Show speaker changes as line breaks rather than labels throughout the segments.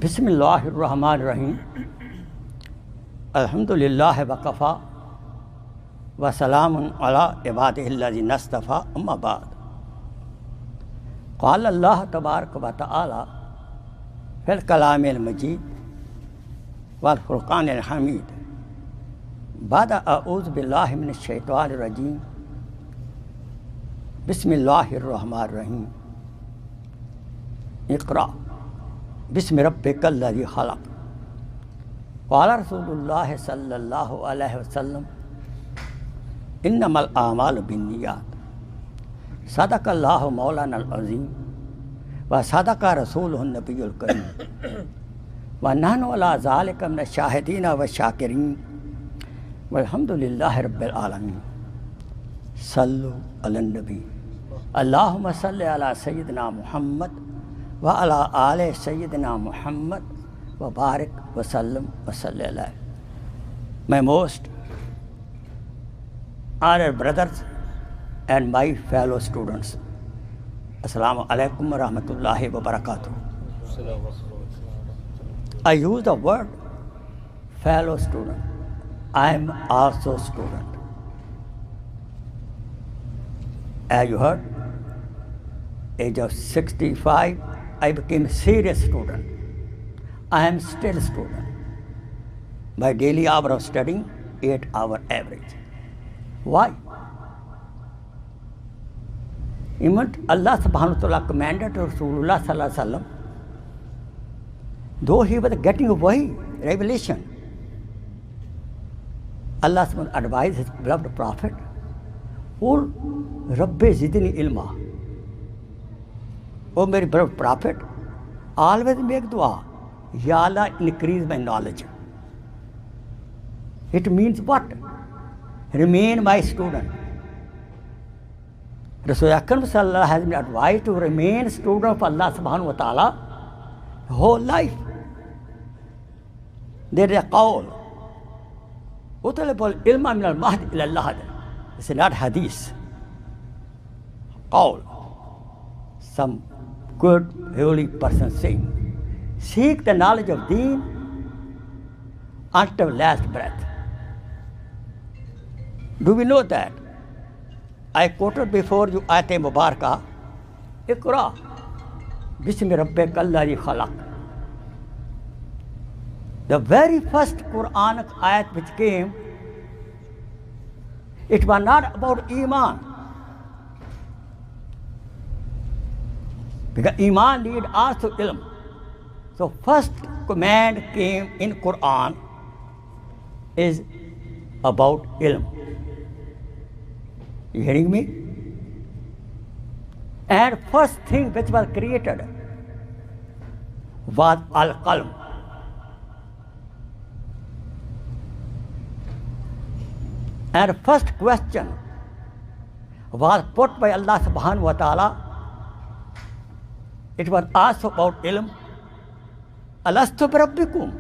बिस्मिल्लाहिर्रहमानिर्रहीम अल्हम्दुलिल्लाह वकफ़ा व सलामुन अला इबादिहिल्लज़ीना इस्तफ़ा अम्मा बाद क़ाल अल्लाह तबारक व तआला फ़िल कलामिल मजीद वल फ़ुरक़ानिल हमीद बाद अऊज़ु बिल्लाहि मिनश शैतानिर रजीम बिस्मिल्लाहिर्रहमानिर्रहीम इक़रा बिस्मि रब्बिकल्लज़ी ख़लक़ क़ाल रसूलुल्लाह सल्लल्लाहु अलैहि वसल्लम इन्नमल आमालु बिन्नियात सदक़ल्लाहु मौलानल अज़ीम व सदक़ रसूलुहुन नबियुल करीम व नहनु अला ज़ालिका मिनश शाहिदीन व शाकिरीन वल्हम्दुलिल्लाहि रब्बिल आलमीन सल्लु अलन नबी अल्लाहुम्मा सल्लि अला सय्यिदिना मुहम्मद व अला आले सय्यिदिना मुहम्मद व बारिक वसल्लम वसल्लि अलैहि। My most honored brothers and my fellow students, Assalamu alaikum wa rahmatullahi wa barakatuh. I use the word fellow student. I am also student. As you heard, age of 65, I became a serious student. I am still a student. My daily hour of studying, 8 hours average. Why? Even Allah subhanahu wa ta'ala commanded Rasulullah sallallahu alaihi wasallam, though he was getting a wahi, revelation, Allah subhanahu wa ta'ala advised his beloved prophet, Qul Rabbi zidni ilma. O my beloved prophet, always make dua, Ya Allah, increase my knowledge. It means what? Remain my student. Rasul Akram Sallallahu has been advised to remain student of Allah subhanahu wa ta'ala whole life. There is a qawl. Utalabul ilma min al-mahd ila al-lahad. This is not hadith. Qawl. Some good, holy person saying, seek the knowledge of deen until last breath. Do we know that? I quoted before you Ayat Mubarakah, Iqra Bismi Rabbikallazī Khalaq. The very first Quranic ayat which came, it was not about Iman. Because Iman need also ilm. So first command came in Quran is about ilm. You hearing me? And first thing which was created was al-qalam. And first question was put by Allah subhanahu wa ta'ala. It was also about ilm. Alastu birabbikum.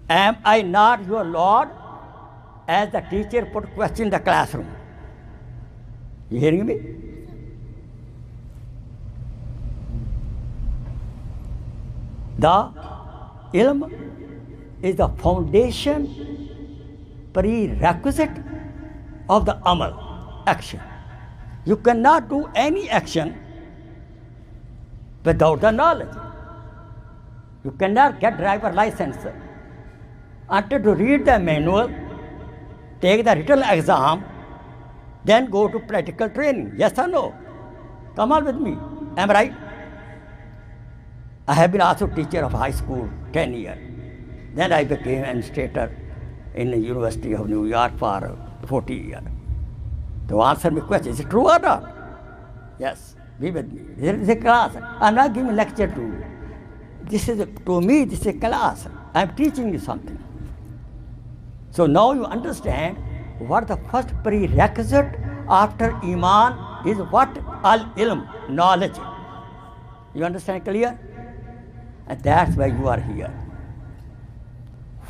Am I not your Lord? As the teacher put question in the classroom. You hearing me? The ilm is the foundation, prerequisite of the amal, action. You cannot do any action without the knowledge. You cannot get driver license until to read the manual, take the written exam, then go to practical training. Yes or no? Come on with me. Am I right? I have been also teacher of high school 10 years. Then I became an administrator in the University of New York for 40 years. To answer my question, is it true or not? Yes, be with me. This is a class. I'm not giving a lecture to you. To me, this is a class. I'm teaching you something. So now you understand what the first prerequisite after Iman is what? Al-ilm, knowledge. You understand clear? And that's why you are here.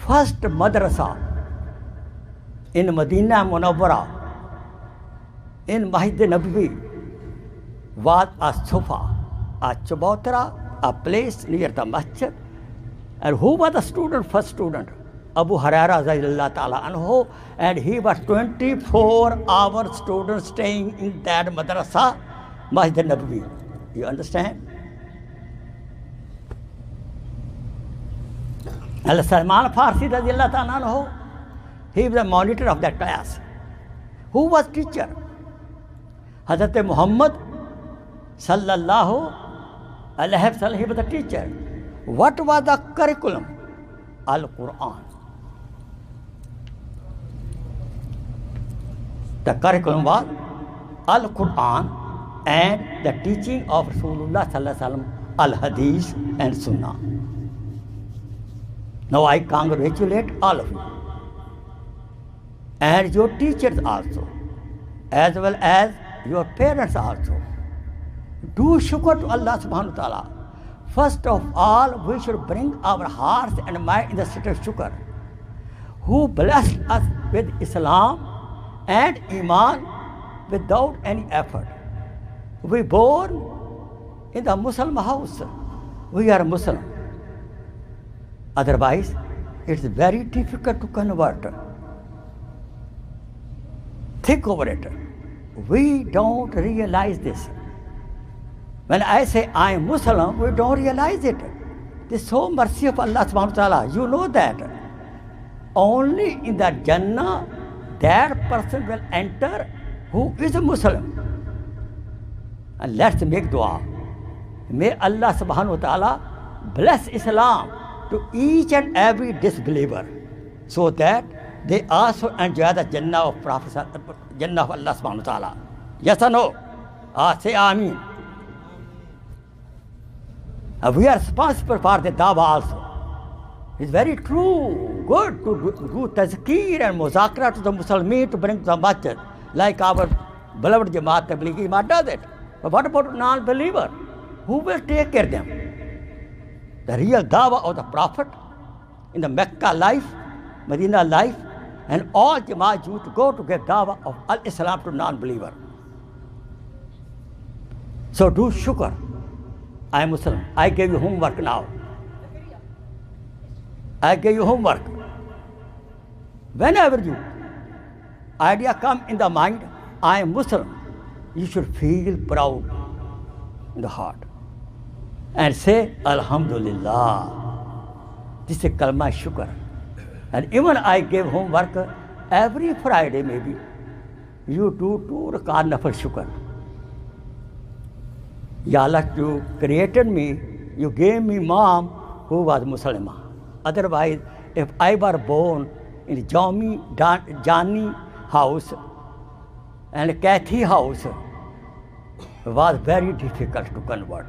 First madrasa in Medina Munawwara, in Masjid Nabawi, was a Sufa, a Chubautra, a place near the masjid And who was the student, first student? Abu Huraira Radhiyallahu ta'ala anhu, and he was 24-hour student staying in that madrasa, Masjid Nabawi. You understand? And Salman Farsi Radhiyallahu ta'ala anhu, he was the monitor of that class. Who was teacher? Hazrat Muhammad sallallahu alaihi wasallam, he was the teacher. What was the curriculum? Al-Quran. The curriculum was Al-Quran and the teaching of Rasulullah sallallahu alaihi wasallam, Al-Hadith and Sunnah. Now I congratulate all of you and your teachers also, as well as your parents also. Do shukr to Allah subhanahu wa ta'ala. First of all, we should bring our hearts and mind in the state of shukr, who blessed us with Islam and Iman without any effort. We born in the Muslim house. We are Muslim. Otherwise, it's very difficult to convert. Think over it. We don't realize this. When I say I am Muslim, we don't realize it. This is so mercy of Allah subhanahu wa ta'ala. You know that. Only in the Jannah that person will enter who is a Muslim. And let's make dua. May Allah subhanahu wa ta'ala bless Islam to each and every disbeliever, so that they also enjoy the Jannah of Prophet, Jannah of Allah subhanahu wa ta'ala. Yes or no? Say Ameen. We are responsible for the dawah also. It's very true, good to do tazkir and muzakra to the Muslimin to bring to the masjid, like our beloved Jamaat Tablighi Jamaat does it. But what about non-believer? Who will take care of them? The real dawah of the Prophet in the Mecca life, Medina life, and all Jamaat youth go to give dawah of Al-Islam to non-believer. So do shukr. I am Muslim. I gave you homework now. I gave you homework. Whenever you idea come in the mind, I am Muslim, you should feel proud in the heart and say, Alhamdulillah. This is kalma shukr. And even I gave homework every Friday maybe. You do 2 rakat nafal shukr. Ya Allah, you created me, you gave me mom who was Muslimah. Otherwise, if I were born in Jani house and Kathy house, it was very difficult to convert.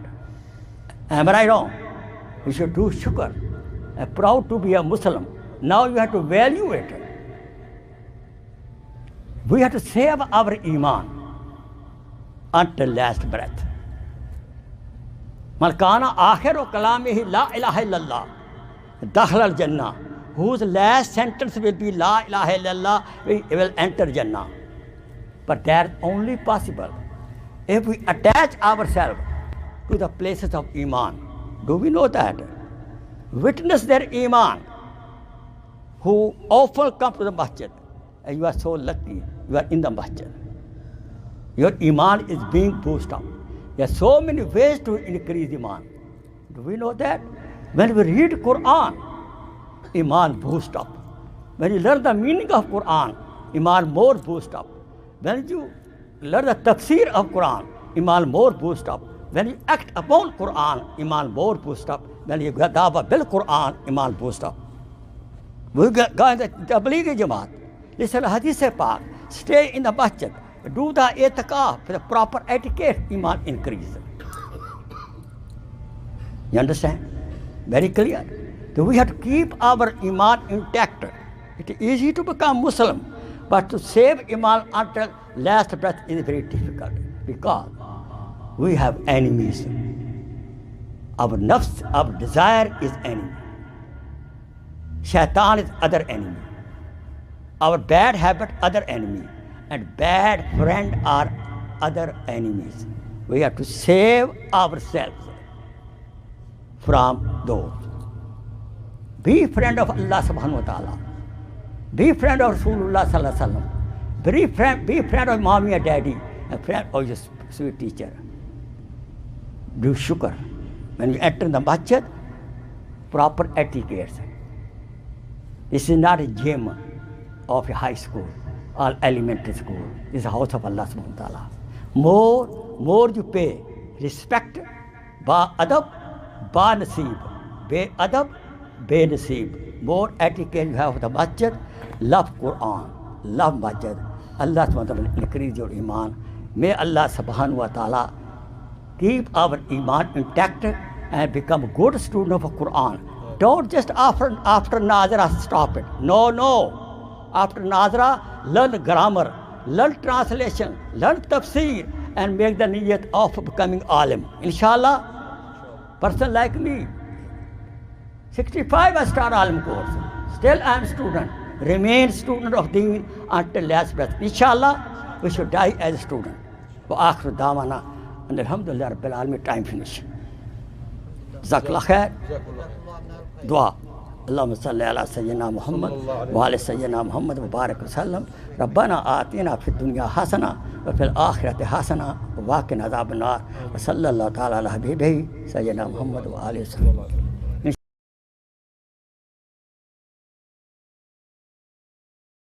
Am I right wrong? You should do shukr. I'm proud to be a Muslim. Now you have to value it. We have to save our Iman until last breath. Man kana akhiru kalamihi la ilaha illallah dakhal al-jannah. Whose last sentence will be la ilaha illallah, he will enter Jannah. But that's only possible if we attach ourselves to the places of Iman. Do we know that? Witness their Iman, who often come to the masjid, and you are so lucky you are in the masjid. Your Iman is being boosted up. There are so many ways to increase Iman. Do we know that? When we read Quran, Iman boosts up. When you learn the meaning of Quran, Iman more boosts up. When you learn the tafsir of Quran, Iman more boosts up. When you act upon Quran, Iman more boosts up. When you dawah bil Quran, Iman boosts up. We go in the Tablighi Jamaat, listen to Hadith Pak, stay in the masjid, do the itikaf with the proper etiquette, Iman increase. You understand? Very clear. So we have to keep our Iman intact. It is easy to become Muslim, but to save Iman until last breath is very difficult because we have enemies. Our nafs, our desire is enemy. Shaitan is other enemy. Our bad habit, other enemy. And bad friend are other enemies. We have to save ourselves from those. Be friend of Allah subhanahu wa ta'ala. Be friend of Rasulullah sallallahu alaihi wasallam. Be friend of mommy and daddy, and friend of your sweet teacher. Do shukr. When you enter the masjid, proper etiquette. This is not a gym of a high school or elementary school. This is the house of Allah subhanahu wa ta'ala. More you pay respect, ba adab, ba naseeb, be adab, be naseeb. More etiquette you have of the masjid, love Quran, love masjid. Allah subhanahu wa ta'ala will increase your iman. May Allah subhanahu wa ta'ala keep our iman intact and become a good student of Quran. Don't just after Nazara stop it. No. After Nazara, learn grammar, learn translation, learn tafsir, and make the niyat of becoming alim. Inshallah, person like me, 65 I start alim course. Still I am student. Remain student of deen until last breath. Inshallah, we should die as a student. Wa akhiru dawana. And alhamdulillah rabbil alamin, time finish. Jazakallah khair. Dua. Allahumma salli ala sayyidina Muhammad wa ala sayyidina Muhammad wa barik wa sallam. Rabbana atina fid dunya hasana wa fil akhirati hasana wa qina adhaban nar. Wa sallallahu ta'ala ala habibihi sayyidina Muhammad wa alihi wa sallam.